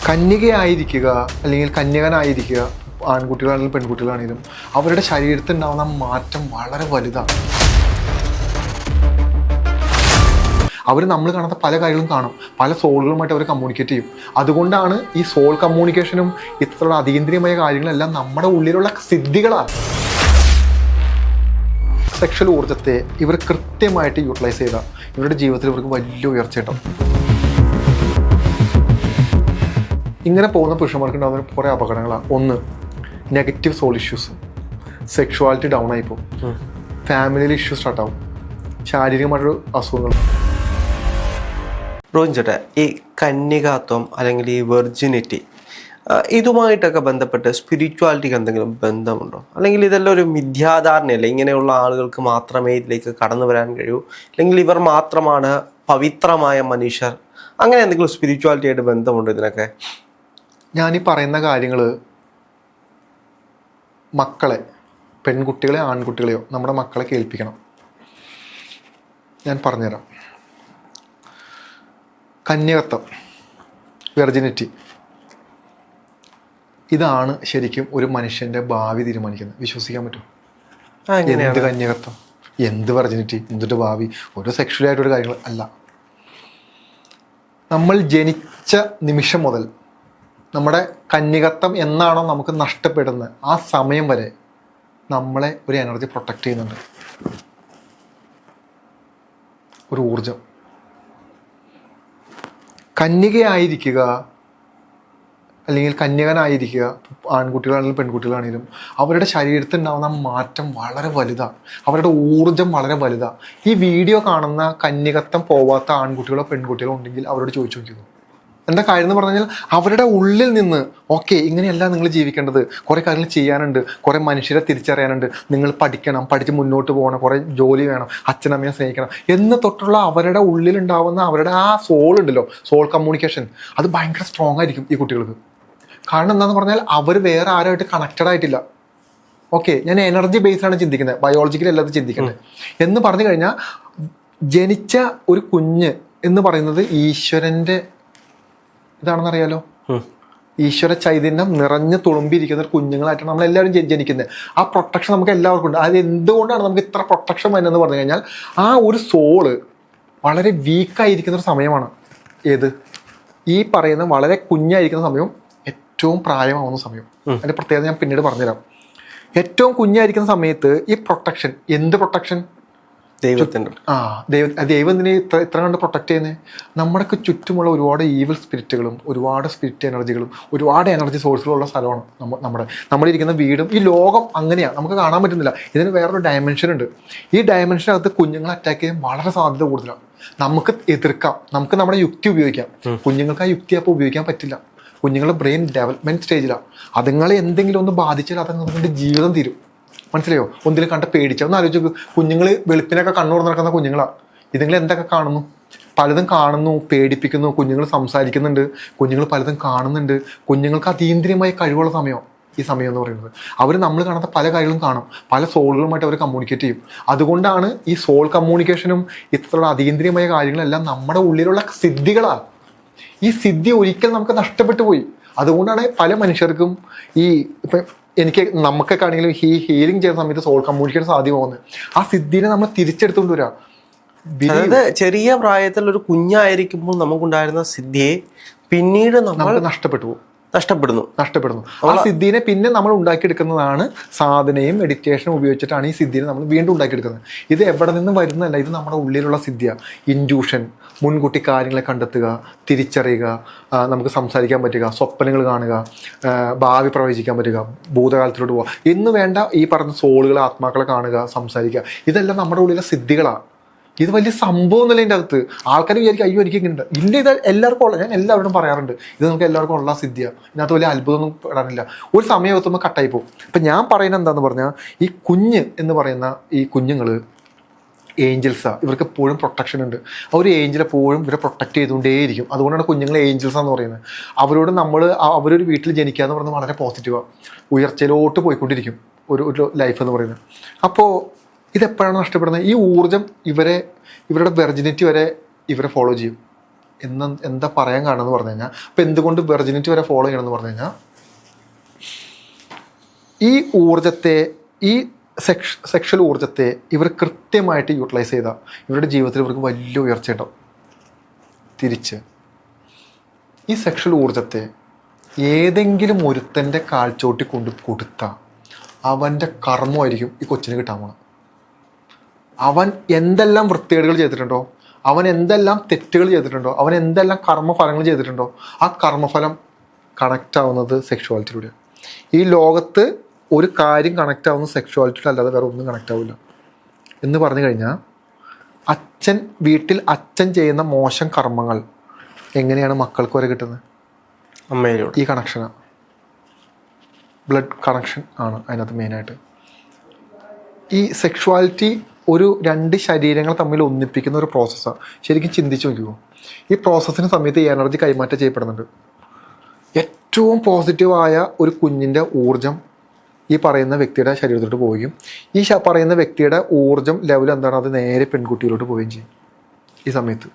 കന്യകയായിരിക്കുക അല്ലെങ്കിൽ കന്യകനായിരിക്കുക, ആൺകുട്ടികളാണെങ്കിലും പെൺകുട്ടികളാണെങ്കിലും അവരുടെ ശരീരത്തിൽ ഉണ്ടാകുന്ന മാറ്റം വളരെ വലുതാണ്. അവർ നമ്മൾ കാണാത്ത പല കാര്യങ്ങളും കാണും, പല സോളുകളുമായിട്ട് അവർ കമ്മ്യൂണിക്കേറ്റ് ചെയ്യും. അതുകൊണ്ടാണ് ഈ സോൾ കമ്മ്യൂണിക്കേഷനും ഇത്തരത്തിലുള്ള അതീന്ദ്രിയമായ കാര്യങ്ങളെല്ലാം നമ്മുടെ ഉള്ളിലുള്ള സിദ്ധികളാണ്. സെക്ഷൽ ഊർജ്ജത്തെ ഇവർ കൃത്യമായിട്ട് യൂട്ടിലൈസ് ചെയ്താൽ ഇവരുടെ ജീവിതത്തിൽ ഇവർക്ക് വലിയ ഉയർച്ച ഉണ്ടാവും. ഇങ്ങനെ പോകുന്ന പുരുഷന്മാർക്ക് ഉണ്ടാകുന്ന കുറേ അപകടങ്ങളാണ്. ഒന്ന്, negative soul issues, sexuality down ആയിപ്പോൾ, ഫാമിലിയിൽ ഇഷ്യൂസ് സ്റ്റാർട്ടാവും, ശാരീരികമായിട്ടൊരു അസുഖങ്ങൾ. റോഹിൻ ചേട്ടാ, ഈ കന്യകാത്വം അല്ലെങ്കിൽ ഈ വെർജിനിറ്റി ഇതുമായിട്ടൊക്കെ ബന്ധപ്പെട്ട് സ്പിരിച്വാലിറ്റിക്ക് എന്തെങ്കിലും ബന്ധമുണ്ടോ? അല്ലെങ്കിൽ ഇതെല്ലാം ഒരു മിഥ്യാധാരണയല്ലേ? ഇങ്ങനെയുള്ള ആളുകൾക്ക് മാത്രമേ ഇതിലേക്ക് കടന്നു വരാൻ കഴിയൂ, അല്ലെങ്കിൽ ഇവർ മാത്രമാണ് പവിത്രമായ മനുഷ്യർ, അങ്ങനെ എന്തെങ്കിലും സ്പിരിച്വാലിറ്റി ആയിട്ട് ബന്ധമുണ്ടോ ഇതിനൊക്കെ? ഞാനീ പറയുന്ന കാര്യങ്ങൾ മക്കളെ, പെൺകുട്ടികളെ ആൺകുട്ടികളെയോ നമ്മുടെ മക്കളെ കേൾപ്പിക്കണം. ഞാൻ പറഞ്ഞുതരാം. കന്യകത്വം, വെർജിനിറ്റി, ഇതാണ് ശരിക്കും ഒരു മനുഷ്യൻ്റെ ഭാവി തീരുമാനിക്കുന്നത്. വിശ്വസിക്കാൻ പറ്റും? എന്ത് കന്യകത്വം, എന്ത് വെർജിനിറ്റി, എന്തിൻ്റെ ഭാവി? ഒരു സെക്ഷുവലായിട്ടൊരു കാര്യങ്ങൾ അല്ല. നമ്മൾ ജനിച്ച നിമിഷം മുതൽ നമ്മുടെ കന്യകത്വം എന്നാണോ നമുക്ക് നഷ്ടപ്പെടുന്നത് ആ സമയം വരെ നമ്മളെ ഒരു എനർജി പ്രൊട്ടക്റ്റ് ചെയ്യുന്നുണ്ട്, ഒരു ഊർജം. കന്യകയായിരിക്കുക അല്ലെങ്കിൽ കന്യകനായിരിക്കുക, ആൺകുട്ടികളാണെങ്കിലും പെൺകുട്ടികളാണെങ്കിലും അവരുടെ ശരീരത്തിൽ ഉണ്ടാകുന്ന മാറ്റം വളരെ വലുതാണ്, അവരുടെ ഊർജം വളരെ വലുതാണ്. ഈ വീഡിയോ കാണുന്ന കന്യകത്വം പോവാത്ത ആൺകുട്ടികളോ പെൺകുട്ടികളോ ഉണ്ടെങ്കിൽ അവരോട് ചോദിച്ചു നോക്കുന്നു. എന്താ കാര്യം എന്ന് പറഞ്ഞു കഴിഞ്ഞാൽ അവരുടെ ഉള്ളിൽ നിന്ന് ഓക്കെ ഇങ്ങനെയല്ല നിങ്ങൾ ജീവിക്കേണ്ടത്, കുറേ കാര്യങ്ങൾ ചെയ്യാനുണ്ട്, കുറേ മനുഷ്യരെ തിരിച്ചറിയാനുണ്ട്, നിങ്ങൾ പഠിക്കണം, പഠിച്ച് മുന്നോട്ട് പോകണം, കുറേ ജോലി വേണം, അച്ഛനമ്മയെ സ്നേഹിക്കണം എന്ന് തൊട്ടുള്ള അവരുടെ ഉള്ളിലുണ്ടാവുന്ന അവരുടെ ആ സോൾ ഉണ്ടല്ലോ, സോൾ കമ്മ്യൂണിക്കേഷൻ, അത് ഭയങ്കര സ്ട്രോങ് ആയിരിക്കും ഈ കുട്ടികൾക്ക്. കാരണം എന്താണെന്ന് പറഞ്ഞാൽ അവർ വേറെ ആരുമായിട്ട് കണക്റ്റഡ് ആയിട്ടില്ല. ഓക്കെ, ഞാൻ എനർജി ബേസ്ഡാണ് ചിന്തിക്കുന്നത്, ബയോളജിക്കലി അല്ലാതെ ചിന്തിക്കേണ്ടത്. എന്ന് പറഞ്ഞു കഴിഞ്ഞാൽ ജനിച്ച ഒരു കുഞ്ഞ് എന്ന് പറയുന്നത് ഈശ്വരൻ്റെ ഇതാണെന്നറിയാലോ, ഈശ്വര ചൈതന്യം നിറഞ്ഞ് തുളുമ്പിയിരിക്കുന്ന ഒരു കുഞ്ഞുങ്ങളായിട്ടാണ് നമ്മളെല്ലാവരും ജനിക്കുന്നത്. ആ പ്രൊട്ടക്ഷൻ നമുക്ക് എല്ലാവർക്കും ഉണ്ട്. അത് എന്തുകൊണ്ടാണ് നമുക്ക് ഇത്ര പ്രൊട്ടക്ഷൻ വരുന്നതെന്ന് പറഞ്ഞു കഴിഞ്ഞാൽ ആ ഒരു സോള് വളരെ വീക്കായിരിക്കുന്ന ഒരു സമയമാണ്. ഏത്? ഈ പറയുന്ന വളരെ കുഞ്ഞായിരിക്കുന്ന സമയവും ഏറ്റവും പ്രായമാവുന്ന സമയം. അതിൻ്റെ പ്രത്യേകത ഞാൻ പിന്നീട് പറഞ്ഞുതരാം. ഏറ്റവും കുഞ്ഞായിരിക്കുന്ന സമയത്ത് ഈ പ്രൊട്ടക്ഷൻ, എന്ത് പ്രൊട്ടക്ഷൻ? ദൈവത്തിൻ്റെ. ദൈവം എന്തിനെ ഇത്ര കണ്ട് പ്രൊട്ടക്ട് ചെയ്യുന്നത്? നമ്മുടെയൊക്കെ ചുറ്റുമുള്ള ഒരുപാട് ഈവിൾ സ്പിരിറ്റുകളും ഒരുപാട് സ്പിരിറ്റ് എനർജികളും ഒരുപാട് എനർജി സോഴ്സുകളുള്ള സ്ഥലമാണ് നമ്മളിരിക്കുന്ന വീടും. ഈ ലോകം അങ്ങനെയാണ്, നമുക്ക് കാണാൻ പറ്റുന്നില്ല. ഇതിന് വേറൊരു ഡയമെൻഷൻ ഉണ്ട്. ഈ ഡയമെൻഷനകത്ത് കുഞ്ഞുങ്ങളെ അറ്റാക്ക് ചെയ്യാൻ വളരെ സാധ്യത കൂടുതലാണ്. നമുക്ക് എതിർക്കാം, നമുക്ക് നമ്മുടെ യുക്തി ഉപയോഗിക്കാം. കുഞ്ഞുങ്ങൾക്ക് ആ യുക്തി അപ്പോൾ ഉപയോഗിക്കാൻ പറ്റില്ല. കുഞ്ഞുങ്ങളുടെ ബ്രെയിൻ ഡെവലപ്മെന്റ് സ്റ്റേജിലാണ്. അതുങ്ങളെ എന്തെങ്കിലും ഒന്ന് ബാധിച്ചാൽ അതുങ്ങളുടെ ജീവിതം തീരും. മനസ്സിലായോ? ഒന്നിലും കണ്ട പേടിച്ച ഒന്ന് ആലോചിച്ച്. കുഞ്ഞുങ്ങൾ വെളുപ്പിനൊക്കെ കണ്ണൂർ നടക്കുന്ന കുഞ്ഞുങ്ങളാണ്. ഇതുങ്ങൾ എന്തൊക്കെ കാണുന്നു? പലതും കാണുന്നു, പേടിപ്പിക്കുന്നു. കുഞ്ഞുങ്ങൾ സംസാരിക്കുന്നുണ്ട്, കുഞ്ഞുങ്ങൾ പലതും കാണുന്നുണ്ട്. കുഞ്ഞുങ്ങൾക്ക് അതീന്ദ്രിയമായ കഴിവുള്ള സമയമാണ് ഈ സമയം എന്ന് പറയുന്നത്. അവർ നമ്മൾ കാണാത്ത പല കാര്യങ്ങളും കാണും, പല സോളുകളുമായിട്ട് അവർ കമ്മ്യൂണിക്കേറ്റ് ചെയ്യും. അതുകൊണ്ടാണ് ഈ സോൾ കമ്മ്യൂണിക്കേഷനും ഇത്തരത്തിലുള്ള അതീന്ദ്രിയമായ കാര്യങ്ങളെല്ലാം നമ്മുടെ ഉള്ളിലുള്ള സിദ്ധികളാണ്. ഈ സിദ്ധി ഒരിക്കൽ നമുക്ക് നഷ്ടപ്പെട്ടു പോയി. അതുകൊണ്ടാണ് പല മനുഷ്യർക്കും ഈ നമുക്കൊക്കെ ആണെങ്കിലും ഈ ഹീലിംഗ് ചെയ്യുന്ന സമയത്ത് സോൾ കമ്മ്യൂണിക്കേഷൻ സാധ്യമാകുന്നത്. ആ സിദ്ധിനെ നമ്മൾ തിരിച്ചെടുത്തുകൊണ്ട് വരാം. അതായത് ചെറിയ പ്രായത്തിൽ ഒരു കുഞ്ഞായിരിക്കുമ്പോൾ നമുക്കുണ്ടായിരുന്ന സിദ്ധിയെ പിന്നീട് നമ്മൾ നഷ്ടപ്പെടുന്നു. ആ സിദ്ധിനെ പിന്നെ നമ്മൾ ഉണ്ടാക്കിയെടുക്കുന്നതാണ് സാധനയും മെഡിറ്റേഷനും ഉപയോഗിച്ചിട്ടാണ് ഈ സിദ്ധിനെ നമ്മൾ വീണ്ടും ഉണ്ടാക്കിയെടുക്കുന്നത്. ഇത് എവിടെ നിന്ന് വരുന്നതല്ല, ഇത് നമ്മുടെ ഉള്ളിലുള്ള സിദ്ധിയാണ്. ഇൻഡ്യൂഷൻ, മുൻകൂട്ടി കാര്യങ്ങളെ കണ്ടെത്തുക, തിരിച്ചറിയുക, നമുക്ക് സംസാരിക്കാൻ പറ്റുക, സ്വപ്നങ്ങൾ കാണുക, ഭാവി പ്രവചിക്കാൻ പറ്റുക, ഭൂതകാലത്തിലോട്ട് പോവുക എന്ന് വേണ്ട ഈ പറഞ്ഞ സോളുകളെ, ആത്മാക്കളെ കാണുക, സംസാരിക്കുക, ഇതെല്ലാം നമ്മുടെ ഉള്ളിലെ സിദ്ധികളാണ്. ഇത് വലിയ സംഭവം എന്നല്ല ഇതിൻ്റെ അകത്ത്. ആൾക്കാർ വിചാരിക്കും അയ്യോ എനിക്ക് ഉണ്ട്. ഇല്ല, ഇത് എല്ലാവർക്കും ഉള്ള, ഞാൻ എല്ലാവരോടും പറയാറുണ്ട്, ഇത് നമുക്ക് എല്ലാവർക്കും ഉള്ള സിദ്ധിയാണ്. ഇതിനകത്ത് വലിയ അത്ഭുതമൊന്നും പെടാനില്ല. ഒരു സമയം എത്തുമ്പോൾ കട്ടായി പോകും. ഇപ്പം ഞാൻ പറയുന്നത് എന്താന്ന് പറഞ്ഞാൽ, ഈ കുഞ്ഞ് എന്ന് പറയുന്ന ഈ കുഞ്ഞുങ്ങൾ ഏഞ്ചൽസാണ്. ഇവർക്ക് എപ്പോഴും പ്രൊട്ടക്ഷൻ ഉണ്ട്. ആ ഒരു ഏഞ്ചൽ എപ്പോഴും ഇവരെ പ്രൊട്ടക്ട് ചെയ്തുകൊണ്ടേയിരിക്കും. അതുകൊണ്ടാണ് കുഞ്ഞുങ്ങൾ ഏഞ്ചൽസാന്ന് പറയുന്നത്. അവരോട് അവരൊരു വീട്ടിൽ ജനിക്കുക എന്ന് പറയുന്നത് വളരെ പോസിറ്റീവാണ്. ഉയർച്ചയിലോട്ട് പോയിക്കൊണ്ടിരിക്കും ഒരു ലൈഫ് എന്ന് പറയുന്നത്. അപ്പോൾ ഇതെപ്പോഴാണ് നഷ്ടപ്പെടുന്നത്? ഈ ഊർജ്ജം ഇവരുടെ വെർജിനിറ്റി വരെ ഇവരെ ഫോളോ ചെയ്യും. എന്താ പറയാൻ കാണുമെന്ന് പറഞ്ഞു കഴിഞ്ഞാൽ, ഇപ്പം എന്തുകൊണ്ട് വെർജിനിറ്റി വരെ ഫോളോ ചെയ്യണമെന്ന് പറഞ്ഞു കഴിഞ്ഞാൽ, ഈ ഊർജത്തെ, ഈ സെക്ഷൽ ഊർജത്തെ ഇവർ കൃത്യമായിട്ട് യൂട്ടിലൈസ് ചെയ്താൽ ഇവരുടെ ജീവിതത്തിൽ ഇവർക്ക് വലിയ ഉയർച്ച ഉണ്ടാവും. തിരിച്ച് ഈ സെക്ഷൽ ഊർജത്തെ ഏതെങ്കിലും ഒരുത്തൻ്റെ കാൽച്ചോട്ടി കൊണ്ട് കൊടുത്താൽ അവൻ്റെ കർമ്മമായിരിക്കും ഈ കൊച്ചിന് കിട്ടാൻ പോണം. അവൻ എന്തെല്ലാം വൃത്തികേടുകൾ ചെയ്തിട്ടുണ്ടോ, അവൻ എന്തെല്ലാം തെറ്റുകൾ ചെയ്തിട്ടുണ്ടോ, അവൻ എന്തെല്ലാം കർമ്മഫലങ്ങൾ ചെയ്തിട്ടുണ്ടോ, ആ കർമ്മഫലം കണക്റ്റ് ആവുന്നത് സെക്ഷുവാലിറ്റിയിലൂടെ. ഈ ലോകത്ത് ഒരു കാര്യം കണക്റ്റ് ആവുന്നത് സെക്ഷുവാലിറ്റിയിൽ അല്ലാതെ വേറെ ഒന്നും കണക്റ്റ് ആവില്ല. എന്ന് പറഞ്ഞു കഴിഞ്ഞാൽ വീട്ടിൽ അച്ഛൻ ചെയ്യുന്ന മോശം കർമ്മങ്ങൾ എങ്ങനെയാണ് മക്കൾക്ക് വരെ കിട്ടുന്നത്? അമ്മയിലൂടെ. ഈ കണക്ഷനാണ്, ബ്ലഡ് കണക്ഷൻ ആണ് അതിനകത്ത് മെയിനായിട്ട്. ഈ സെക്ഷുവാലിറ്റി ഒരു രണ്ട് ശരീരങ്ങൾ തമ്മിൽ ഒന്നിപ്പിക്കുന്ന ഒരു പ്രോസസ്സാണ്. ശരിക്കും ചിന്തിച്ച് നോക്കുമോ, ഈ പ്രോസസ്സിന് സമയത്ത് ഈ എനർജി കൈമാറ്റം ചെയ്യപ്പെടുന്നുണ്ട്. ഏറ്റവും പോസിറ്റീവായ ഒരു കുഞ്ഞിൻ്റെ ഊർജം ഈ പറയുന്ന വ്യക്തിയുടെ ശരീരത്തിലോട്ട് പോവുകയും ഈ പറയുന്ന വ്യക്തിയുടെ ഊർജം ലെവൽ എന്താണ്, അത് നേരെ പെൺകുട്ടിയിലോട്ട് പോവുകയും ചെയ്യും. ഈ സമയത്ത്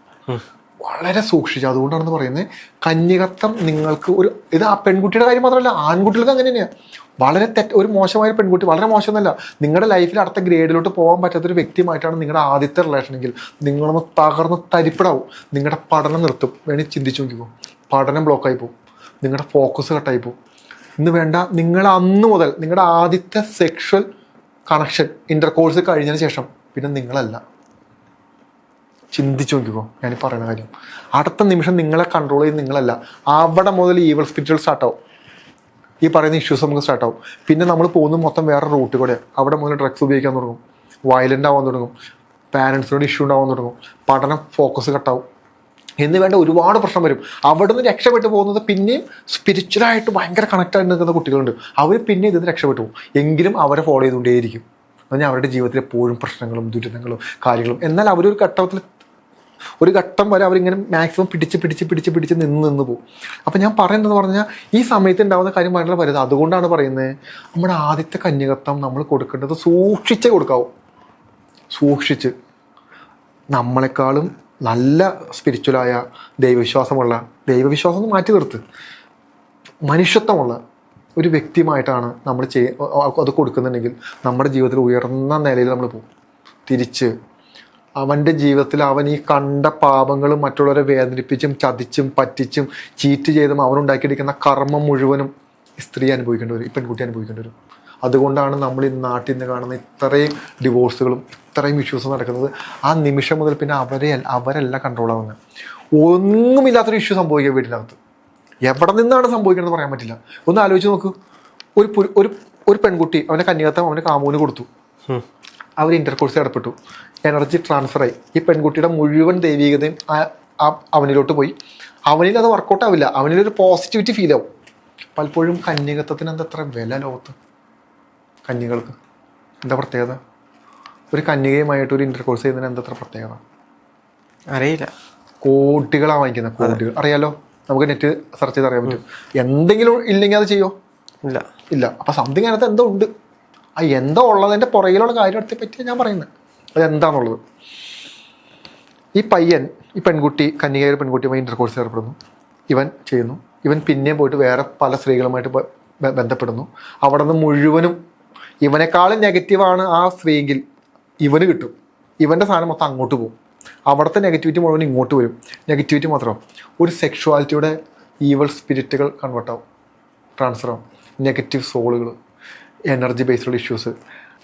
വളരെ സൂക്ഷിച്ചു. അതുകൊണ്ടാണെന്ന് പറയുന്നത് കന്യകത്വം നിങ്ങൾക്ക് ഇത് ആ പെൺകുട്ടിയുടെ കാര്യം മാത്രമല്ല, ആൺകുട്ടികൾക്ക് അങ്ങനെ തന്നെയാണ്. വളരെ ഒരു മോശമായ പെൺകുട്ടി, വളരെ മോശമൊന്നുമല്ല, നിങ്ങളുടെ ലൈഫിൽ അടുത്ത ഗ്രേഡിലോട്ട് പോകാൻ പറ്റാത്തൊരു വ്യക്തിയുമായിട്ടാണ് നിങ്ങളുടെ ആദ്യത്തെ റിലേഷനെങ്കിൽ നിങ്ങളൊന്ന് തകർന്ന് തരിപ്പിടാവും. നിങ്ങളുടെ പഠനം നിർത്തും. വേണമെങ്കിൽ ചിന്തിച്ചു നോക്കിക്കോ, പഠനം ബ്ലോക്കായി പോകും, നിങ്ങളുടെ ഫോക്കസ് കട്ടായി പോകും. ഇന്ന് വേണ്ട, നിങ്ങൾ അന്ന് മുതൽ നിങ്ങളുടെ ആദ്യത്തെ സെക്ഷൽ കണക്ഷൻ ഇൻ്റർകോഴ്സ് കഴിഞ്ഞതിന് ശേഷം പിന്നെ നിങ്ങളല്ല. ചിന്തിച്ചു നോക്കിക്കോ ഞാൻ പറയുന്ന കാര്യം. അടുത്ത നിമിഷം നിങ്ങളെ കൺട്രോൾ ചെയ്ത് നിങ്ങളല്ല. അവിടെ മുതൽ ഈവൽ സ്പിരിറ്റുകൾ സ്റ്റാർട്ടാവും. ഈ പറയുന്ന ഇഷ്യൂസ് നമുക്ക് സ്റ്റാർട്ടാവും. പിന്നെ നമ്മൾ പോകുന്നത് മൊത്തം വേറെ റൂട്ട് കൂടെ. അവിടെ മുതൽ ഡ്രഗ്സ് ഉപയോഗിക്കാൻ തുടങ്ങും, വയലൻ്റ് ആവാൻ തുടങ്ങും, പാരൻസിനോട് ഇഷ്യൂ ഉണ്ടാവാൻ തുടങ്ങും, പഠനം ഫോക്കസ് കട്ടാവും എന്ന് വേണ്ട ഒരുപാട് പ്രശ്നം വരും. അവിടെ നിന്ന് രക്ഷപ്പെട്ടു പോകുന്നത് പിന്നെയും സ്പിരിച്വലായിട്ട് ഭയങ്കര കണക്റ്റ് ആയിട്ട് നിൽക്കുന്ന കുട്ടികളുണ്ട്. അവർ പിന്നെ ഇതിന് രക്ഷപ്പെട്ടു പോകും. എങ്കിലും അവരെ ഫോളോ ചെയ്തുകൊണ്ടേയിരിക്കും. എന്നാൽ അവരുടെ ജീവിതത്തിൽ എപ്പോഴും പ്രശ്നങ്ങളും ദുരിതങ്ങളും കാര്യങ്ങളും. എന്നാൽ ഒരു ഘട്ടം വരെ അവരിങ്ങനെ മാക്സിമം പിടിച്ച് നിന്ന് പോകും. അപ്പം ഞാൻ പറയുന്നത് പറഞ്ഞാൽ ഈ സമയത്ത് ഉണ്ടാകുന്ന കാര്യം വളരെ വലുത്. അതുകൊണ്ടാണ് പറയുന്നത് നമ്മുടെ ആദ്യത്തെ കന്യകത്വം നമ്മൾ കൊടുക്കേണ്ടത് സൂക്ഷിച്ചേ കൊടുക്കാവൂ. സൂക്ഷിച്ച് നമ്മളെക്കാളും നല്ല സ്പിരിച്വലായ ദൈവവിശ്വാസം മാറ്റി നിർത്ത്, മനുഷ്യത്വമുള്ള ഒരു വ്യക്തിയുമായിട്ടാണ് നമ്മൾ അത് കൊടുക്കുന്നുണ്ടെങ്കിൽ നമ്മുടെ ജീവിതത്തിൽ ഉയർന്ന നിലയിൽ നമ്മൾ പോകും. തിരിച്ച് അവൻ്റെ ജീവിതത്തിൽ അവൻ ഈ കണ്ട പാപങ്ങളും മറ്റുള്ളവരെ വേദനിപ്പിച്ചും ചതിച്ചും പറ്റിച്ചും ചീറ്റ് ചെയ്തും അവനുണ്ടാക്കിയെടുക്കുന്ന കർമ്മം മുഴുവനും സ്ത്രീ അനുഭവിക്കേണ്ടി വരും, ഈ പെൺകുട്ടി അനുഭവിക്കേണ്ടി വരും. അതുകൊണ്ടാണ് നമ്മൾ ഈ നാട്ടിൽ നിന്ന് കാണുന്ന ഇത്രയും ഡിവോഴ്സുകളും ഇത്രയും ഇഷ്യൂസും നടക്കുന്നത്. ആ നിമിഷം മുതൽ പിന്നെ അവരല്ല കൺട്രോൾ ആവുന്നത്. ഒന്നുമില്ലാത്തൊരു ഇഷ്യൂ സംഭവിക്കുക വീട്ടിനകത്ത്. എവിടെ നിന്നാണ് സംഭവിക്കണമെന്ന് പറയാൻ പറ്റില്ല. ഒന്ന് ആലോചിച്ച് നോക്കൂ. ഒരു പെൺകുട്ടി അവൻ്റെ കന്യകത്വം അവൻ്റെ കാമൂന് കൊടുത്തു, അവർ ഇൻ്റർകോഴ്സ് ഏർപ്പെട്ടു, എനർജി ട്രാൻസ്ഫറായി. ഈ പെൺകുട്ടിയുടെ മുഴുവൻ ദൈവികതയും അവനിലോട്ട് പോയി. അവനിൽ അത് വർക്കൗട്ട് ആവില്ല, അവനിലൊരു പോസിറ്റിവിറ്റി ഫീൽ ആവും. പലപ്പോഴും കന്യകത്വത്തിന് എന്തത്ര വില ലോകത്ത്? കന്യകൾക്ക് എന്താ പ്രത്യേകത? ഒരു കന്യകയുമായിട്ട് ഒരു ഇൻ്റർകോഴ്സ് ചെയ്യുന്നതിന് എന്തത്ര പ്രത്യേകത അറിയില്ല. കോടികളാണ് വാങ്ങിക്കുന്നത്, കോടികൾ. അറിയാലോ, നമുക്ക് നെറ്റ് സെർച്ച് ചെയ്ത് അറിയാൻ പറ്റും. എന്തെങ്കിലും ഇല്ലെങ്കിൽ അത് ചെയ്യോ? ഇല്ല. അപ്പം സംതിങ് അതിനകത്ത് എന്തോ ഉണ്ട്. ആ എന്തോ ഉള്ളതിൻ്റെ പുറകിലുള്ള കാര്യത്തെ പറ്റിയാണ് ഞാൻ പറയുന്നത്. അതെന്താണെന്നുള്ളത്. ഈ പെൺകുട്ടി കന്യകയുടെ പെൺകുട്ടിയുമായി ഇൻ്റർകോഴ്സ് ഏർപ്പെടുന്നു, ഇവൻ ചെയ്യുന്നു. ഇവൻ പിന്നെയും പോയിട്ട് വേറെ പല സ്ത്രീകളുമായിട്ട് ബന്ധപ്പെടുന്നു. അവിടെ നിന്ന് മുഴുവനും ഇവനേക്കാളും നെഗറ്റീവാണ് ആ സ്ത്രീയെങ്കിൽ ഇവന് കിട്ടും. ഇവൻ്റെ സാധനം മൊത്തം അങ്ങോട്ട് പോകും. അവിടുത്തെ നെഗറ്റിവിറ്റി മുഴുവൻ ഇങ്ങോട്ട് വരും. നെഗറ്റിവിറ്റി മാത്രം ഒരു സെക്ഷുവാലിറ്റിയുടെ ഈവൽ സ്പിരിറ്റുകൾ കൺവേർട്ടാവും, ട്രാൻസ്ഫർ ആവും. നെഗറ്റീവ് സോളുകൾ, എനർജി ബേസ്ഡ് ഇഷ്യൂസ്,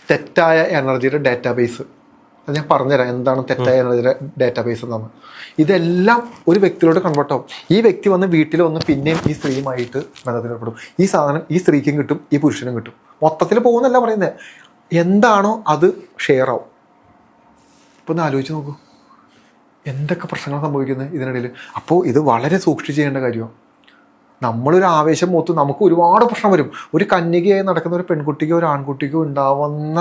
തെറ്റായ എനർജിയുടെ ഡാറ്റാബേസ്. അത് ഞാൻ പറഞ്ഞുതരാം എന്താണ് തെറ്റായ എനർജിയുടെ ഡാറ്റാബേസ് എന്നാണ്. ഇതെല്ലാം ഒരു വ്യക്തിയിലോട്ട് കൺവേർട്ട് ആവും. ഈ വ്യക്തി വന്ന് വീട്ടിൽ വന്ന് പിന്നെയും ഈ സ്ത്രീയുമായിട്ട് ബന്ധത്തിലേർപ്പെടും. ഈ സാധനം ഈ സ്ത്രീക്കും കിട്ടും, ഈ പുരുഷനും കിട്ടും. മൊത്തത്തിൽ പോകുന്നല്ല പറയുന്നത്, എന്താണോ അത് ഷെയർ ആവും. ഇപ്പം ഒന്ന് ആലോചിച്ച് നോക്കൂ, എന്തൊക്കെ പ്രശ്നങ്ങൾ സംഭവിക്കുന്നത് ഇതിനിടയിൽ. അപ്പോൾ ഇത് വളരെ സൂക്ഷിച്ച് ചെയ്യേണ്ട കാര്യമാണ്. നമ്മളൊരു ആവേശം മൂത്ത് നമുക്ക് ഒരുപാട് പ്രശ്നം വരും. ഒരു കന്യകയായി നടക്കുന്ന ഒരു പെൺകുട്ടിക്കോ ഒരു ആൺകുട്ടിക്കോ ഉണ്ടാവുന്ന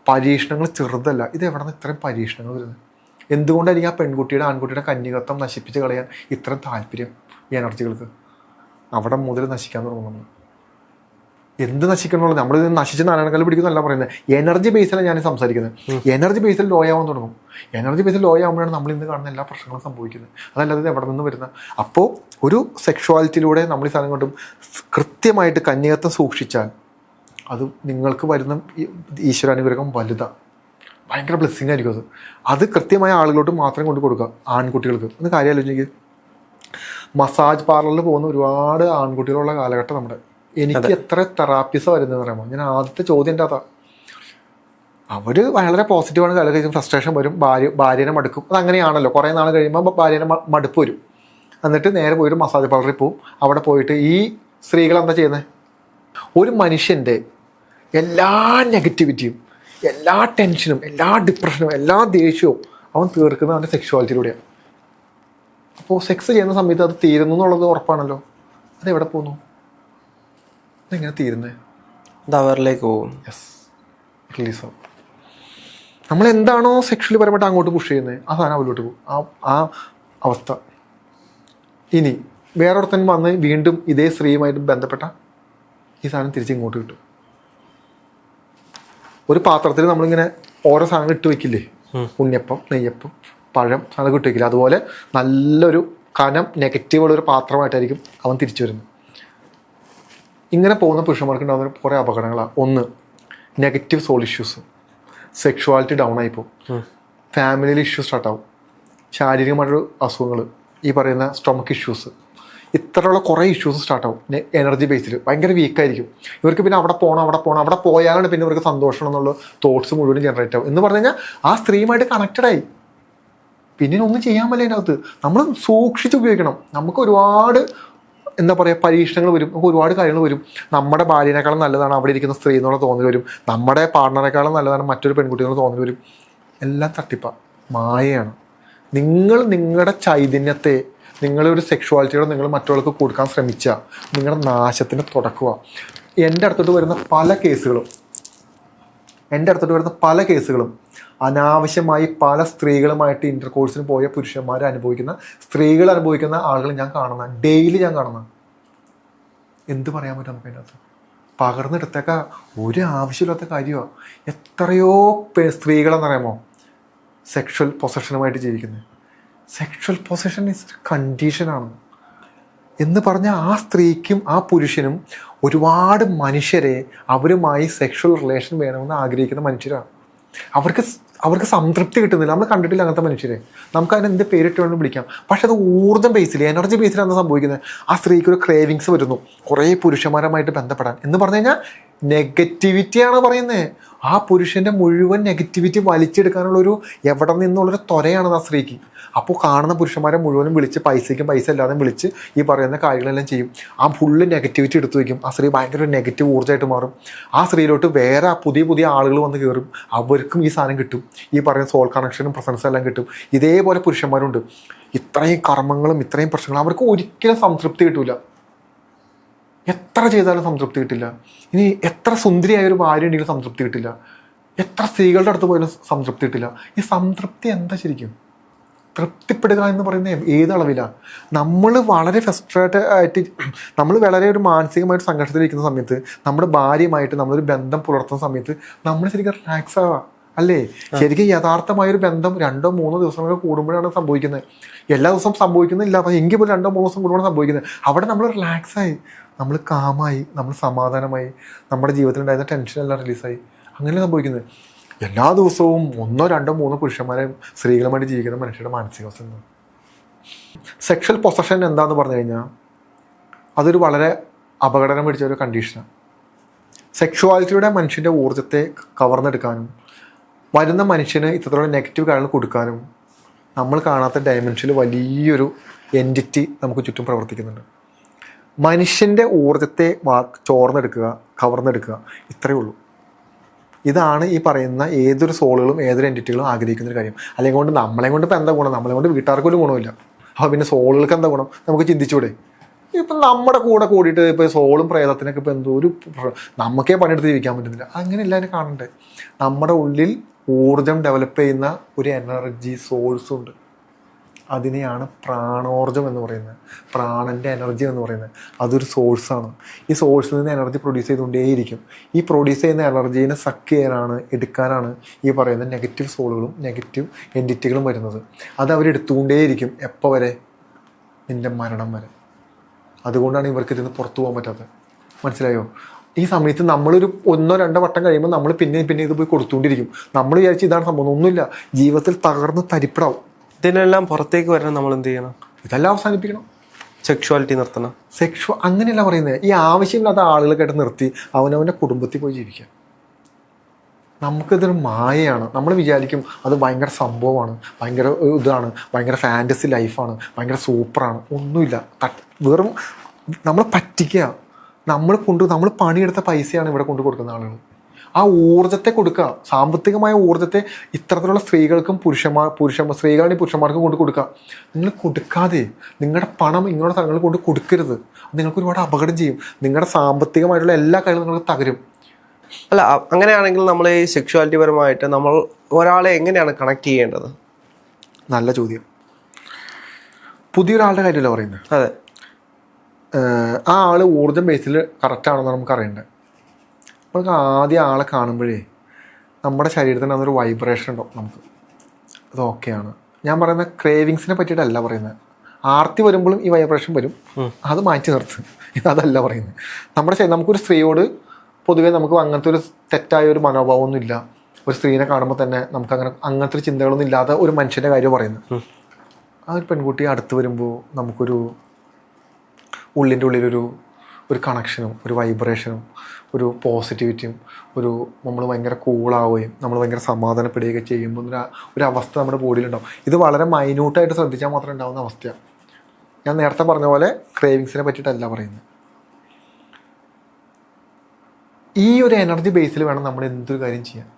പരീക്ഷണങ്ങൾ ചെറുതല്ല. ഇത് എവിടെ നിന്ന് ഇത്രയും പരീക്ഷണങ്ങൾ വരുന്നത്? എന്തുകൊണ്ടായിരിക്കും ആ പെൺകുട്ടിയുടെ ആൺകുട്ടിയുടെ കന്യകത്വം നശിപ്പിച്ച് കളയാൻ ഇത്രയും താല്പര്യം ഈ എനർജികൾക്ക്? അവിടെ മുതൽ നശിക്കാൻ തുടങ്ങും നമ്മൾ. എന്ത് നശിക്കണുള്ളത്? നമ്മൾ ഇത് നശിച്ച് നാരായണക്കല്ല് പിടിക്കുന്നല്ല പറയുന്നത്. എനർജി ബേസിലാണ് ഞാൻ സംസാരിക്കുന്നത്. എനർജി ബേസിൽ ലോ ആവാൻ തുടങ്ങും. എനർജി ബേസിൽ ലോ ആകുമ്പോഴാണ് നമ്മൾ ഇന്ന് കാണുന്ന എല്ലാ പ്രശ്നങ്ങളും സംഭവിക്കുന്നത്. അതല്ലാതെ ഇത് എവിടെ നിന്ന് വരുന്ന. അപ്പോൾ ഒരു സെക്ഷുവാലിറ്റിയിലൂടെ നമ്മൾ ഈ സാധനം കൊണ്ടും കൃത്യമായിട്ട് കന്യകത്വം സൂക്ഷിച്ചാൽ അത് നിങ്ങൾക്ക് വരുന്ന ഈശ്വരാനുഗ്രഹം വലുതാണ്. ഭയങ്കര ബ്ലെസ്സിങ് ആയിരിക്കും അത്. അത് കൃത്യമായ ആളുകളോട്ട് മാത്രം കൊണ്ട് കൊടുക്കുക. ആൺകുട്ടികൾക്ക് ഒന്ന് കാര്യം ആലോചിക്കുക. മസാജ് പാർലറിൽ പോകുന്ന ഒരുപാട് ആൺകുട്ടികളുള്ള കാലഘട്ടം നമ്മുടെ. എനിക്ക് എത്ര തെറാപ്പീസ് വരുന്നതെന്ന് പറയുമ്പോൾ ഞാൻ ആദ്യത്തെ ചോദ്യം എൻ്റെ അതാ. അവർ വളരെ പോസിറ്റീവാണ്. കാലം കഴിയുമ്പോൾ ഫ്രസ്ട്രേഷൻ വരും, ഭാര്യനെ മടുക്കും. അത് അങ്ങനെയാണല്ലോ. കുറേ നാൾ കഴിയുമ്പോൾ ഭാര്യനെ മടുപ്പ് വരും. എന്നിട്ട് നേരെ പോയിട്ട് മസാജ് പാർലറിൽ പോവും. അവിടെ പോയിട്ട് ഈ സ്ത്രീകൾ എന്താ ചെയ്യുന്നത്? ഒരു മനുഷ്യൻ്റെ എല്ലാ നെഗറ്റിവിറ്റിയും, എല്ലാ ടെൻഷനും, എല്ലാ ഡിപ്രഷനും, എല്ലാ ദേഷ്യവും അവൻ തീർക്കുന്നത് അവൻ്റെ സെക്ഷുവാലിറ്റിയിലൂടെയാണ്. അപ്പോൾ സെക്സ് ചെയ്യുന്ന സമയത്ത് അത് തീരുന്നു എന്നുള്ളത് ഉറപ്പാണല്ലോ. അതെവിടെ പോകുന്നു? അതെങ്ങനെ തീരുന്നത്? അത് അവരിലേക്ക് പോകും. യെസ്, റിലീസാവും. നമ്മൾ എന്താണോ സെക്ഷലി പരമായിട്ട് അങ്ങോട്ട് പുഷ് ചെയ്യുന്നത് ആ സാധനം അവരിലോട്ട് പോകും. ആ അവസ്ഥ. ഇനി വേറൊരുത്തൻ വന്ന് വീണ്ടും ഇതേ സ്ത്രീയുമായിട്ട് ബന്ധപ്പെട്ട ഈ സാധനം തിരിച്ച് ഇങ്ങോട്ട് കിട്ടും. ഒരു പാത്രത്തിൽ നമ്മളിങ്ങനെ ഓരോ സാധനങ്ങൾ ഇട്ട് വെക്കില്ലേ? ഉണ്ണിയപ്പം, നെയ്യപ്പം, പഴം സാധനങ്ങൾ ഇട്ട് വെക്കില്ല. അതുപോലെ നല്ലൊരു കനം നെഗറ്റീവുള്ളൊരു പാത്രമായിട്ടായിരിക്കും അവൻ തിരിച്ചു വരുന്നത്. ഇങ്ങനെ പോകുന്ന പുരുഷന്മാർക്ക് ഉണ്ടാകുന്ന കുറേ അപകടങ്ങളാണ്. ഒന്ന്, negative soul issues, sexuality down ആയിപ്പോവും, ഫാമിലിയിൽ ഇഷ്യൂസ് സ്റ്റാർട്ടാവും, ശാരീരികമായിട്ടൊരു അസുഖങ്ങൾ, ഈ പറയുന്ന സ്റ്റൊമക്ക് ഇഷ്യൂസ്, ഇത്തരമുള്ള കുറേ ഇഷ്യൂസ് സ്റ്റാർട്ടാവും. എനർജി ബേസിൽ ഭയങ്കര വീക്കായിരിക്കും ഇവർക്ക്. പിന്നെ അവിടെ പോയാലാണ് പിന്നെ ഇവർക്ക് സന്തോഷം എന്നുള്ള തോട്ട്സ് മുഴുവൻ ജനറേറ്റ് ആവും. എന്ന് പറഞ്ഞു കഴിഞ്ഞാൽ ആ സ്ത്രീയുമായിട്ട് കണക്റ്റഡായി. പിന്നെ ഒന്നും ചെയ്യാൻ പറ്റില്ല അതിനകത്ത്. നമ്മൾ സൂക്ഷിച്ച് ഉപയോഗിക്കണം. നമുക്ക് ഒരുപാട് എന്താ പറയുക പരീക്ഷണങ്ങൾ വരും. നമുക്ക് ഒരുപാട് കാര്യങ്ങൾ വരും. നമ്മുടെ ഭാര്യനേക്കാളും നല്ലതാണ് അവിടെ ഇരിക്കുന്ന സ്ത്രീ എന്നുള്ള തോന്നൽ വരും. നമ്മുടെ പാർട്ണറേക്കാളും നല്ലതാണ് മറ്റൊരു പെൺകുട്ടികളുടെ തോന്നൽ വരും. എല്ലാം തട്ടിപ്പാണ്, മായയാണ്. നിങ്ങൾ നിങ്ങളുടെ ചൈതന്യത്തെ, നിങ്ങളൊരു സെക്ഷുവാലിറ്റിയോടെ നിങ്ങൾ മറ്റുള്ളവർക്ക് കൊടുക്കാൻ ശ്രമിച്ചാൽ നിങ്ങളുടെ നാശത്തിന് തുടക്കുക. എൻ്റെ അടുത്തോട്ട് വരുന്ന പല കേസുകളും അനാവശ്യമായി പല സ്ത്രീകളുമായിട്ട് ഇൻ്റർകോഴ്സിന് പോയ പുരുഷന്മാർ സ്ത്രീകൾ അനുഭവിക്കുന്ന ആളുകൾ ഞാൻ കാണുന്ന, ഡെയിലി ഞാൻ കാണുന്ന. എന്ത് പറയാൻ പറ്റും നമുക്ക് അതിനകത്ത്? പകർന്നെടുത്തേക്ക ഒരു ആവശ്യമില്ലാത്ത കാര്യമാണ്. എത്രയോ സ്ത്രീകളെന്നറിയാമോ സെക്ഷൽ പൊസഷനുമായിട്ട് ജീവിക്കുന്നത്? സെക്ഷൽ പൊസഷൻ ഇസ് കണ്ടീഷനാണ് എന്ന് പറഞ്ഞാൽ ആ സ്ത്രീക്കും ആ പുരുഷനും ഒരുപാട് മനുഷ്യരെ അവരുമായി സെക്ഷൽ റിലേഷൻ വേണമെന്ന് ആഗ്രഹിക്കുന്ന മനുഷ്യരാണ്. അവർക്ക് സംതൃപ്തി കിട്ടുന്നില്ല. നമ്മൾ കണ്ടിട്ടില്ല അങ്ങനത്തെ മനുഷ്യരെ. നമുക്ക് അതിന് എന്ത് പേരിട്ട് വേണം വിളിക്കാം. പക്ഷെ അത് ഊർജ്ജം ബേസിൽ, എനർജി ബേസിലാണ് സംഭവിക്കുന്നത്. ആ സ്ത്രീക്ക് ഒരു ക്രേവിങ്സ് വരുന്നു കുറേ പുരുഷന്മാരുമായിട്ട് ബന്ധപ്പെടാൻ. എന്ന് പറഞ്ഞു കഴിഞ്ഞാൽ നെഗറ്റിവിറ്റിയാണ് പറയുന്നത്. ആ പുരുഷൻ്റെ മുഴുവൻ നെഗറ്റിവിറ്റി വലിച്ചെടുക്കാനുള്ളൊരു എവിടെ നിന്നുള്ളൊരു ത്വരയാണ് ആ സ്ത്രീക്ക്. അപ്പോൾ കാണുന്ന പുരുഷന്മാരെ മുഴുവനും വിളിച്ച് പൈസയ്ക്കും പൈസ ഇല്ലാതെ വിളിച്ച് ഈ പറയുന്ന കാര്യങ്ങളെല്ലാം ചെയ്യും. ആ ഫുള്ള് നെഗറ്റിവിറ്റി എടുത്തു വയ്ക്കും. ആ സ്ത്രീ ഭയങ്കര ഒരു നെഗറ്റീവ് ഊർജ്ജമായിട്ട് മാറും. ആ സ്ത്രീയിലോട്ട് വേറെ പുതിയ ആളുകൾ വന്ന് കയറും. അവർക്കും ഈ സാധനം കിട്ടും. ഈ പറയുന്ന സോൾ കണക്ഷനും പ്രസൻസും എല്ലാം കിട്ടും. ഇതേപോലെ പുരുഷന്മാരുണ്ട്. ഇത്രയും കർമ്മങ്ങളും ഇത്രയും പ്രശ്നങ്ങളും അവർക്ക് ഒരിക്കലും സംതൃപ്തി കിട്ടില്ല. എത്ര ചെയ്താലും സംതൃപ്തി കിട്ടില്ല. ഇനി എത്ര സുന്ദരിയായ ഒരു ഭാര്യ ഉണ്ടെങ്കിലും സംതൃപ്തി കിട്ടില്ല. എത്ര സ്ത്രീകളുടെ അടുത്ത് പോയാലും സംതൃപ്തി കിട്ടില്ല. ഈ സംതൃപ്തി എന്താ ശരിക്കും? തൃപ്തിപ്പെടുക എന്ന് പറയുന്നത് ഏതളവിലാണ്? നമ്മൾ വളരെ ഫ്രസ്ട്രേറ്റഡ് ആയിട്ട്, നമ്മൾ വളരെ ഒരു മാനസികമായിട്ട് സംഘർഷത്തിലിരിക്കുന്ന സമയത്ത് നമ്മുടെ ഭാര്യയുമായിട്ട് നമ്മളൊരു ബന്ധം പുലർത്തുന്ന സമയത്ത് നമ്മൾ ശരിക്കും റിലാക്സ് ആവാം അല്ലേ? ശരിക്കും യഥാർത്ഥമായൊരു ബന്ധം 2-3 ദിവസങ്ങൾ കൂടുമ്പോഴാണ് സംഭവിക്കുന്നത്. എല്ലാ ദിവസവും സംഭവിക്കുന്നില്ല, അപ്പം എങ്കിൽ പോലും 2-3 ദിവസം കൂടുമ്പോഴാണ് സംഭവിക്കുന്നത്. അവിടെ നമ്മൾ റിലാക്സായി, നമ്മൾ കാമായി, നമ്മൾ സമാധാനമായി, നമ്മുടെ ജീവിതത്തിലുണ്ടായിരുന്ന ടെൻഷനെല്ലാം റിലീസായി. അങ്ങനെ സംഭവിക്കുന്നത്. എല്ലാ ദിവസവും 1-2-3 പുരുഷന്മാരെ സ്ത്രീകളുമായിട്ട് ജീവിക്കുന്ന മനുഷ്യരുടെ മാനസികാവസ്ഥ. സെക്ഷൽ പൊസഷൻ എന്താണെന്ന് പറഞ്ഞു കഴിഞ്ഞാൽ അതൊരു വളരെ അപകടം പിടിച്ച ഒരു കണ്ടീഷനാണ്. സെക്ഷുവാലിറ്റിയുടെ മനുഷ്യൻ്റെ ഊർജ്ജത്തെ കവർന്നെടുക്കാനും വരുന്ന മനുഷ്യന് ഇത്തരത്തിലുള്ള നെഗറ്റീവ് കാര്യങ്ങൾ കൊടുക്കാനും നമ്മൾ കാണാത്ത ഡയമെൻഷനിൽ വലിയൊരു എൻറ്റിറ്റി നമുക്ക് ചുറ്റും പ്രവർത്തിക്കുന്നുണ്ട്. മനുഷ്യൻ്റെ ഊർജ്ജത്തെ ചോർന്നെടുക്കുക, കവർന്നെടുക്കുക, ഇത്രയേ ഉള്ളൂ. ഇതാണ് ഈ പറയുന്ന ഏതൊരു സോളുകളും ഏതൊരു എൻറ്റിറ്റികളും ആഗ്രഹിക്കുന്നൊരു കാര്യം. അല്ലെങ്കിൽ കൊണ്ട് നമ്മളെ കൊണ്ട് ഇപ്പം എന്താ ഗുണം? നമ്മളെ കൊണ്ട് വീട്ടുകാർക്കൊരു ഗുണമില്ല. അപ്പോൾ പിന്നെ സോളുകൾക്ക് എന്താ ഗുണം? നമുക്ക് ചിന്തിച്ചൂടെ? ഇപ്പം നമ്മുടെ കൂടെ കൂടിയിട്ട് ഇപ്പോൾ സോളും പ്രേതത്തിനൊക്കെ ഇപ്പോൾ എന്തോ ഒരു നമുക്കേ പണിയെടുത്ത് ജീവിക്കാൻ പറ്റുന്നില്ല. അങ്ങനെയല്ല അതിനെ കാണണ്ടേ. നമ്മുടെ ഉള്ളിൽ ഊർജം ഡെവലപ്പ് ചെയ്യുന്ന ഒരു എനർജി സോഴ്സുണ്ട്. അതിനെയാണ് പ്രാണോർജം എന്ന് പറയുന്നത്, പ്രാണൻ്റെ എനർജി എന്ന് പറയുന്നത്. അതൊരു സോഴ്സാണ്. ഈ സോഴ്സിൽ നിന്ന് എനർജി പ്രൊഡ്യൂസ് ചെയ്തുകൊണ്ടേയിരിക്കും. ഈ പ്രൊഡ്യൂസ് ചെയ്യുന്ന എനർജീനെ സക്ക് ചെയ്യാനാണ്, എടുക്കാനാണ് ഈ പറയുന്ന നെഗറ്റീവ് സോളുകളും നെഗറ്റീവ് എൻറ്റിറ്റികളും വരുന്നത്. അത് അവരെടുത്തുകൊണ്ടേയിരിക്കും. എപ്പോൾ വരെ? നിൻ്റെ മരണം വരെ. അതുകൊണ്ടാണ് ഇവർക്ക് ഇതിന് പുറത്തു പോകാൻ പറ്റാത്തത്. മനസ്സിലായോ? ഈ സമയത്ത് നമ്മളൊരു 1-2 വട്ടം കഴിയുമ്പോൾ നമ്മൾ പിന്നെ ഇത് പോയി കൊടുത്തുകൊണ്ടിരിക്കും. നമ്മൾ വിചാരിച്ച് ഇതാണ് സംഭവം. ഒന്നുമില്ല, ജീവിതത്തിൽ തകർന്ന് തരിപ്പടാവും. ഇതിനെല്ലാം പുറത്തേക്ക് വരണം നമ്മൾ എന്ത് ചെയ്യണം? ഇതെല്ലാം അവസാനിപ്പിക്കണം. സെക്ഷുവാലിറ്റി നിർത്തണം. അങ്ങനെയല്ല പറയുന്നത്. ഈ ആവശ്യമില്ലാത്ത ആളുകളൊക്കെയായിട്ട് നിർത്തി അവനവൻ്റെ കുടുംബത്തിൽ പോയി ജീവിക്കുക. നമുക്കിതൊരു മായയാണ്. നമ്മൾ വിചാരിക്കും അത് ഭയങ്കര സംഭവമാണ്, ഭയങ്കര ഇതാണ്, ഭയങ്കര ഫാൻറ്റസി ലൈഫാണ്, ഭയങ്കര സൂപ്പറാണ്. ഒന്നുമില്ല. വെറും നമ്മളെ പറ്റിക്കുക. നമ്മൾ പണിയെടുത്ത പൈസയാണ് ഇവിടെ കൊണ്ട് കൊടുക്കുന്ന ആളുകൾ. ആ ഊർജ്ജത്തെ കൊടുക്കുക, സാമ്പത്തികമായ ഊർജ്ജത്തെ ഇത്തരത്തിലുള്ള സ്ത്രീകൾക്കും സ്ത്രീകളാണെങ്കിൽ പുരുഷന്മാർക്കും കൊണ്ട് കൊടുക്കുക. നിങ്ങൾ കൊടുക്കാതെ നിങ്ങളുടെ പണം ഇങ്ങനെയുള്ള സ്ഥലങ്ങളിൽ കൊണ്ട് കൊടുക്കരുത്. നിങ്ങൾക്ക് ഒരുപാട് അപകടം ചെയ്യും. നിങ്ങളുടെ സാമ്പത്തികമായിട്ടുള്ള എല്ലാ കാര്യങ്ങളും നിങ്ങൾക്ക് തകരും. അല്ല, അങ്ങനെയാണെങ്കിൽ നമ്മൾ ഈ സെക്ഷുവാലിറ്റി പരമായിട്ട് നമ്മൾ ഒരാളെ എങ്ങനെയാണ് കണക്ട് ചെയ്യേണ്ടത്? നല്ല ചോദ്യം. പുതിയൊരാളുടെ കാര്യമല്ല പറയുന്നത്. അതെ, ആ ആൾ ഊർജ്ജം ബേസിൽ കറക്റ്റാണെന്ന് നമുക്ക് അറിയേണ്ടത്. നമുക്ക് ആദ്യം ആളെ കാണുമ്പോഴേ നമ്മുടെ ശരീരത്തിന് അതൊരു വൈബ്രേഷൻ ഉണ്ടാവും. നമുക്ക് അത് ഓക്കെയാണ്. ഞാൻ പറയുന്ന ക്രേവിങ്സിനെ പറ്റിയിട്ടല്ല പറയുന്നത്. ആർത്തി വരുമ്പോഴും ഈ വൈബ്രേഷൻ വരും, അത് മാറ്റി നിർത്തും. അതല്ല പറയുന്നത്. നമുക്കൊരു സ്ത്രീയോട് പൊതുവേ നമുക്ക് അങ്ങനത്തെ ഒരു തെറ്റായ ഒരു മനോഭാവമൊന്നും ഇല്ല. ഒരു സ്ത്രീനെ കാണുമ്പോൾ തന്നെ നമുക്ക് അങ്ങനത്തെ ഒരു ചിന്തകളൊന്നും ഇല്ലാത്ത ഒരു മനുഷ്യൻ്റെ കാര്യം പറയുന്നത്. ആ ഒരു പെൺകുട്ടി അടുത്ത് വരുമ്പോൾ നമുക്കൊരു ഉള്ളിൻ്റെ ഉള്ളിലൊരു കണക്ഷനും ഒരു വൈബ്രേഷനും ഒരു പോസിറ്റിവിറ്റിയും നമ്മൾ ഭയങ്കര കൂളാവുകയും നമ്മൾ ഭയങ്കര സമാധാനപ്പെടുകയൊക്കെ ചെയ്യുമ്പോൾ ഒരു അവസ്ഥ നമ്മുടെ ബോഡിയിലുണ്ടാവും. ഇത് വളരെ മൈന്യൂട്ടായിട്ട് ശ്രദ്ധിച്ചാൽ മാത്രമേ ഉണ്ടാകുന്ന അവസ്ഥയാണ്. ഞാൻ നേരത്തെ പറഞ്ഞ പോലെ ക്രേവിങ്സിനെ പറ്റിയിട്ടല്ല പറയുന്നത്. ഈ ഒരു എനർജി ബേസിൽ വേണം നമ്മൾ എന്തൊരു കാര്യം ചെയ്യാൻ.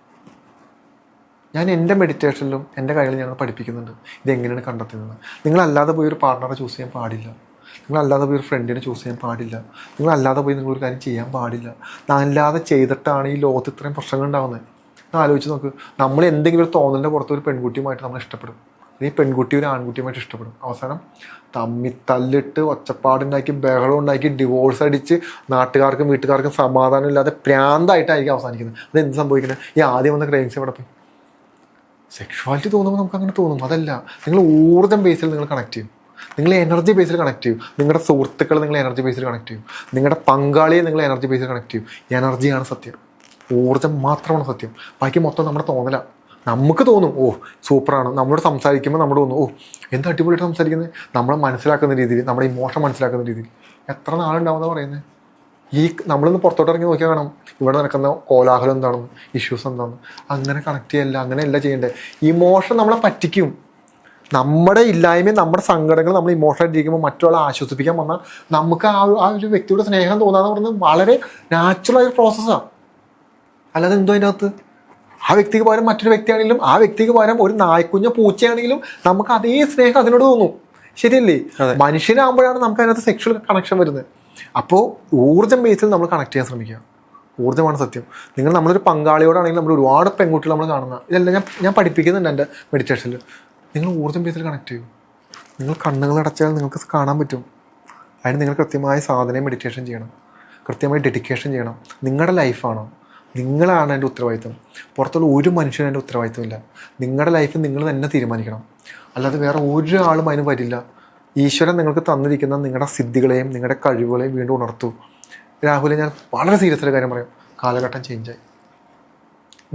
ഞാൻ എൻ്റെ മെഡിറ്റേഷനിലും എൻ്റെ കാര്യങ്ങളും ഞങ്ങൾ പഠിപ്പിക്കുന്നുണ്ട് ഇതെങ്ങനെയാണ് കണ്ടെത്തുന്നത്. നിങ്ങളല്ലാതെ പോയി ഒരു പാർട്ണറെ ചൂസ് ചെയ്യാൻ പാടില്ല. നിങ്ങളല്ലാതെ പോയി ഒരു ഫ്രണ്ടിനെ ചൂസ് ചെയ്യാൻ പാടില്ല. നിങ്ങളല്ലാതെ പോയി നിങ്ങളൊരു കാര്യം ചെയ്യാൻ പാടില്ല. അല്ലാതെ ചെയ്തിട്ടാണ് ഈ ലോകത്ത് ഇത്രയും പ്രശ്നങ്ങൾ ഉണ്ടാകുന്നത്. ആലോചിച്ച് നോക്ക്. നമ്മൾ എന്തെങ്കിലും ഒരു തോന്നലിൻ്റെ പുറത്ത് ഒരു പെൺകുട്ടിയുമായിട്ട് നമ്മൾ ഇഷ്ടപ്പെടും, ഈ പെൺകുട്ടി ഒരു ആൺകുട്ടിയുമായിട്ട് ഇഷ്ടപ്പെടും. അവസാനം തല്ലിട്ട് ഒച്ചപ്പാടുണ്ടാക്കി ബഹളം ഉണ്ടാക്കി ഡിവോഴ്സ് അടിച്ച് നാട്ടുകാർക്കും വീട്ടുകാർക്കും സമാധാനം ഇല്ലാതെ പ്രാന്തായിട്ടായിരിക്കും അവസാനിക്കുന്നത്. അത് എന്ത് സംഭവിക്കുന്നത്? ഈ ആദ്യം വന്ന ക്രൈംസ് എവിടെ പോയി? സെക്ഷുവാലിറ്റി തോന്നുമ്പോൾ നമുക്ക് അങ്ങനെ തോന്നും. അതല്ല, നിങ്ങൾ ഊർജ്ജം ബേസിൽ നിങ്ങൾ കണക്ട് ചെയ്യും. നിങ്ങൾ എനർജി ബേസിൽ കണക്ട് ചെയ്യും. നിങ്ങളുടെ സുഹൃത്തുക്കൾ നിങ്ങൾ എനർജി ബേസിൽ കണക്ട് ചെയ്യും. നിങ്ങളുടെ പങ്കാളിയെ നിങ്ങൾ എനർജി ബേസിൽ കണക്ട് ചെയ്യും. എനർജിയാണ് സത്യം, ഊർജ്ജം മാത്രമാണ് സത്യം. ബാക്കി മൊത്തം നമ്മുടെ തോന്നലാണ്. നമുക്ക് തോന്നും ഓ സൂപ്പറാണ്, നമ്മളോട് സംസാരിക്കുമ്പോൾ നമ്മുടെ തോന്നും ഓ എന്ത് അടിപൊളിയായിട്ട് സംസാരിക്കുന്നത്. നമ്മളെ മനസ്സിലാക്കുന്ന രീതിയിൽ, നമ്മുടെ ഇമോഷൻ മനസ്സിലാക്കുന്ന രീതിയിൽ എത്ര നാളുണ്ടാവുമെന്ന് പറയുന്നത്. ഈ നമ്മളൊന്ന് പുറത്തോട്ട് ഇറങ്ങി നോക്കിയാൽ കാണാം ഇവിടെ നടക്കുന്ന കോലാഹലം എന്താണെന്ന്, ഇഷ്യൂസ് എന്താണെന്ന്. അങ്ങനെ കണക്ട് ചെയ്യല്ല, അങ്ങനെയല്ല ചെയ്യേണ്ടത്. ഇമോഷൻ നമ്മളെ പറ്റിക്കും. നമ്മുടെ ഇല്ലായ്മയും നമ്മുടെ സങ്കടങ്ങൾ നമ്മൾ ഇമോഷണലായിട്ട് ഇരിക്കുമ്പോൾ മറ്റൊരാളെ ആശ്വസിപ്പിക്കാൻ വന്നാൽ നമുക്ക് ആ ഒരു വ്യക്തിയുടെ സ്നേഹം തോന്നാന്ന് പറയുന്നത് വളരെ നാച്ചുറലായ ഒരു പ്രോസസ്സാണ്. അല്ലാതെ എന്തോ അതിൻ്റെ അകത്ത് ആ വ്യക്തിക്ക് പകരം മറ്റൊരു വ്യക്തിയാണെങ്കിലും ആ വ്യക്തിക്ക് പകരം ഒരു നായ്ക്കുഞ്ഞ പൂച്ചയാണെങ്കിലും നമുക്ക് അതേ സ്നേഹം അതിനോട് തോന്നും. ശരിയല്ലേ? മനുഷ്യനാകുമ്പോഴാണ് നമുക്ക് അതിനകത്ത് സെക്ഷൽ കണക്ഷൻ വരുന്നത്. അപ്പോൾ ഊർജ്ജം ബേസിൽ നമ്മൾ കണക്ട് ചെയ്യാൻ ശ്രമിക്കുക. ഊർജ്ജമാണ് സത്യം. നമ്മളൊരു പങ്കാളിയോടാണെങ്കിൽ നമ്മൾ ഒരുപാട് പെൺകുട്ടികൾ നമ്മൾ കാണുന്ന ഇതെല്ലാം ഞാൻ പഠിപ്പിക്കുന്നുണ്ട് എൻ്റെ മെഡിറ്റേഷനിൽ. നിങ്ങൾ ഊർജ്ജം ബേസിൽ കണക്ട് ചെയ്യും. നിങ്ങൾ കണ്ണുകൾ അടച്ചാൽ നിങ്ങൾക്ക് കാണാൻ പറ്റും. അതിന് നിങ്ങൾ കൃത്യമായ സാധനയും മെഡിറ്റേഷൻ ചെയ്യണം, കൃത്യമായി ഡെഡിക്കേഷൻ ചെയ്യണം. നിങ്ങളുടെ ലൈഫാണോ, നിങ്ങളാണ് എൻ്റെ ഉത്തരവാദിത്വം. പുറത്തുള്ള ഒരു മനുഷ്യനും എൻ്റെ ഉത്തരവാദിത്വമില്ല. നിങ്ങളുടെ ലൈഫ് നിങ്ങൾ തന്നെ തീരുമാനിക്കണം. അല്ലാതെ വേറെ ഒരാളും അതിന് വരില്ല. ഈശ്വരൻ നിങ്ങൾക്ക് തന്നിരിക്കുന്ന നിങ്ങളുടെ സിദ്ധികളെയും നിങ്ങളുടെ കഴിവുകളെയും വീണ്ടും ഉണർത്തൂ. രാഹുലെ, ഞാൻ വളരെ സീരിയസ് ആയ കാര്യം പറയാം. കാലഘട്ടം ചേഞ്ചായി.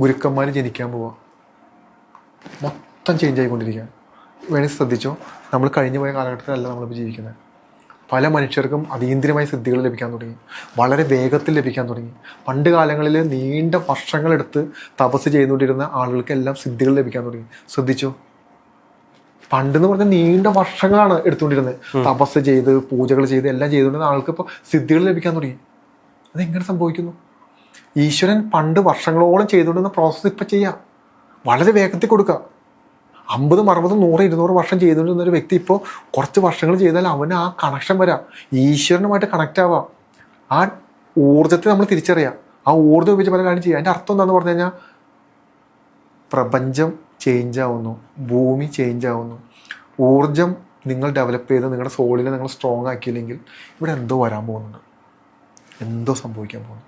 ഗുരുക്കന്മാർ ജനിക്കാൻ പോവുക, മൊത്തം ചേഞ്ച് ആയിക്കൊണ്ടിരിക്കുക. വേണമെങ്കിൽ ശ്രദ്ധിച്ചോ, നമ്മൾ കഴിഞ്ഞു പോയ കാലഘട്ടത്തിലല്ല നമ്മളിപ്പോൾ ജീവിക്കുന്നത്. പല മനുഷ്യർക്കും അതീന്ദ്രിയമായ സിദ്ധികൾ ലഭിക്കാൻ തുടങ്ങി, വളരെ വേഗത്തിൽ ലഭിക്കാൻ തുടങ്ങി. പണ്ട് കാലങ്ങളിൽ നീണ്ട വർഷങ്ങളെടുത്ത് തപസ് ചെയ്തുകൊണ്ടിരുന്ന ആളുകൾക്കെല്ലാം സിദ്ധികൾ ലഭിക്കാൻ തുടങ്ങി. ശ്രദ്ധിച്ചോ, പണ്ടെന്ന് പറഞ്ഞാൽ നീണ്ട വർഷങ്ങളാണ് എടുത്തുകൊണ്ടിരുന്നത്. തപസ് ചെയ്ത് പൂജകൾ ചെയ്ത് എല്ലാം ചെയ്തുകൊണ്ടിരുന്ന ആൾക്ക് ഇപ്പോൾ സിദ്ധികൾ ലഭിക്കാൻ തുടങ്ങി. അതെങ്ങനെ സംഭവിക്കുന്നു? ഈശ്വരൻ പണ്ട് വർഷങ്ങളോളം ചെയ്തുകൊണ്ടിരുന്ന പ്രോസസ്സ് ഇപ്പം ചെയ്യാം, വളരെ വേഗത്തിൽ കൊടുക്കുക. 50, 60, 100, 200 വർഷം ചെയ്തുകൊണ്ടിരുന്ന ഒരു വ്യക്തി ഇപ്പോൾ കുറച്ച് വർഷങ്ങൾ ചെയ്താൽ അവന് ആ കണക്ഷൻ വരാം, ഈശ്വരനുമായിട്ട് കണക്റ്റ് ആവാം. ആ ഊർജ്ജത്തെ നമ്മൾ തിരിച്ചറിയാം. ആ ഊർജ്ജം ഉപയോഗിച്ച് പല കാര്യം ചെയ്യാം. അതിൻ്റെ അർത്ഥം എന്താണെന്ന് പറഞ്ഞു കഴിഞ്ഞാൽ പ്രപഞ്ചം ചേഞ്ച് ആവുന്നു, ഭൂമി ചേഞ്ച് ആവുന്നു, ഊർജം നിങ്ങൾ ഡെവലപ്പ് ചെയ്ത് നിങ്ങളുടെ സോളിനെ നിങ്ങൾ സ്ട്രോങ് ആക്കിയില്ലെങ്കിൽ ഇവിടെ എന്തോ വരാൻ പോകുന്നുണ്ട്, എന്തോ സംഭവിക്കാൻ പോകുന്നു.